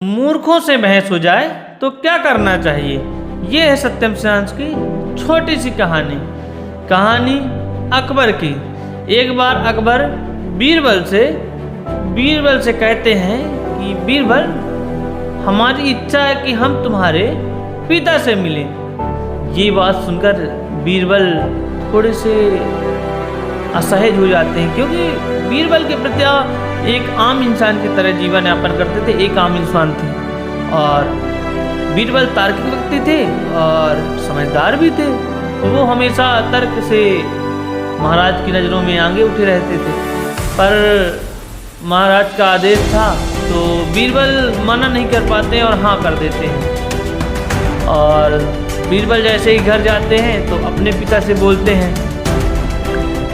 मूर्खों से बहस हो जाए तो क्या करना चाहिए। ये है सत्यम सिंहांश की छोटी सी कहानी। कहानी अकबर की। एक बार अकबर बीरबल से कहते हैं कि बीरबल, हमारी इच्छा है कि हम तुम्हारे पिता से मिलें। ये बात सुनकर बीरबल थोड़े से असहज हो जाते हैं, क्योंकि बीरबल के प्रति एक आम इंसान की तरह जीवन यापन करते थे। एक आम इंसान थे और बीरबल तार्किक व्यक्ति थे और समझदार भी थे। वो हमेशा तर्क से महाराज की नज़रों में आगे उठे रहते थे, पर महाराज का आदेश था तो बीरबल मना नहीं कर पाते और हाँ कर देते हैं। और बीरबल जैसे ही घर जाते हैं तो अपने पिता से बोलते हैं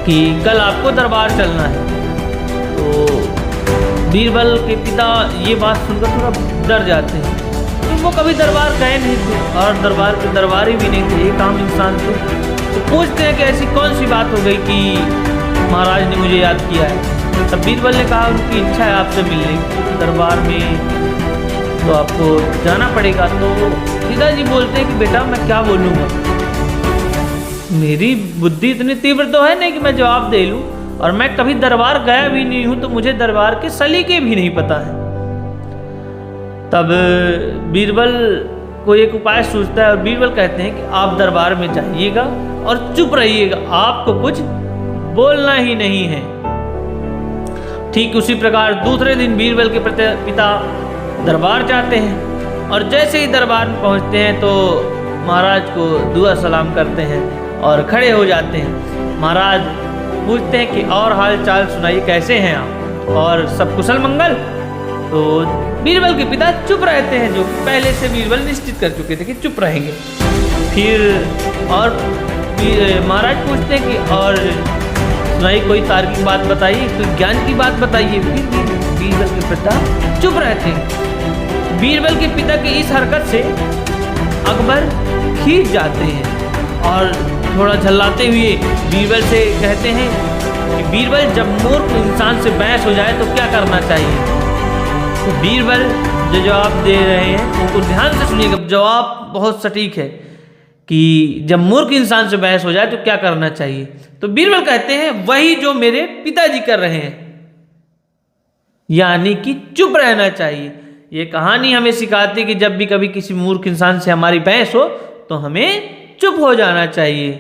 कि कल आपको दरबार चलना है। तो बीरबल के पिता ये बात सुनकर थोड़ा डर जाते हैं, क्योंकि वो कभी दरबार गए नहीं थे और दरबार के दरबारी भी नहीं थे, एक आम इंसान थे। तो पूछते हैं कि ऐसी कौन सी बात हो गई कि महाराज ने मुझे याद किया है। तब बीरबल ने कहा उनकी इच्छा है आपसे मिलने की, दरबार में तो आपको जाना पड़ेगा। तो पिताजी बोलते हैं कि बेटा मैं क्या बोलूँगा, मेरी बुद्धि इतनी तीव्र तो है नहीं कि मैं जवाब दे लूँ, और मैं कभी दरबार गया भी नहीं हूं, तो मुझे दरबार के सलीके भी नहीं पता है। तब बीरबल को एक उपाय सूझता है और बीरबल कहते हैं कि आप दरबार में जाइएगा और चुप रहिएगा, आपको कुछ बोलना ही नहीं है। ठीक उसी प्रकार दूसरे दिन बीरबल के पिता दरबार जाते हैं और जैसे ही दरबार में पहुंचते हैं तो महाराज को दुआ सलाम करते हैं और खड़े हो जाते हैं। महाराज पूछते हैं कि और हाल चाल सुनाइए, कैसे हैं आप और सब कुशल मंगल। तो बीरबल के पिता चुप रहते हैं, जो पहले से बीरबल निश्चित कर चुके थे कि चुप रहेंगे। फिर और महाराज पूछते हैं कि और सुनाइए, कोई तार्किक बात बताइए, कोई ज्ञान की बात बताइए। फिर बीरबल के पिता चुप रहते हैं। बीरबल के पिता की इस हरकत से अकबर खींच जाते हैं और थोड़ा झल्लाते हुए बीरबल से कहते हैं कि बीरबल, जब मूर्ख इंसान से बहस हो जाए तो क्या करना चाहिए। तो बीरबल जो जवाब दे रहे हैं उनको ध्यान से सुनिएगा, जवाब बहुत सटीक है कि जब मूर्ख इंसान से बहस हो जाए तो क्या करना चाहिए। तो बीरबल कहते हैं वही जो मेरे पिताजी कर रहे हैं, यानी कि चुप रहना चाहिए। ये कहानी हमें सिखाती है कि जब भी कभी किसी मूर्ख इंसान से हमारी बहस हो तो हमें चुप हो जाना चाहिए।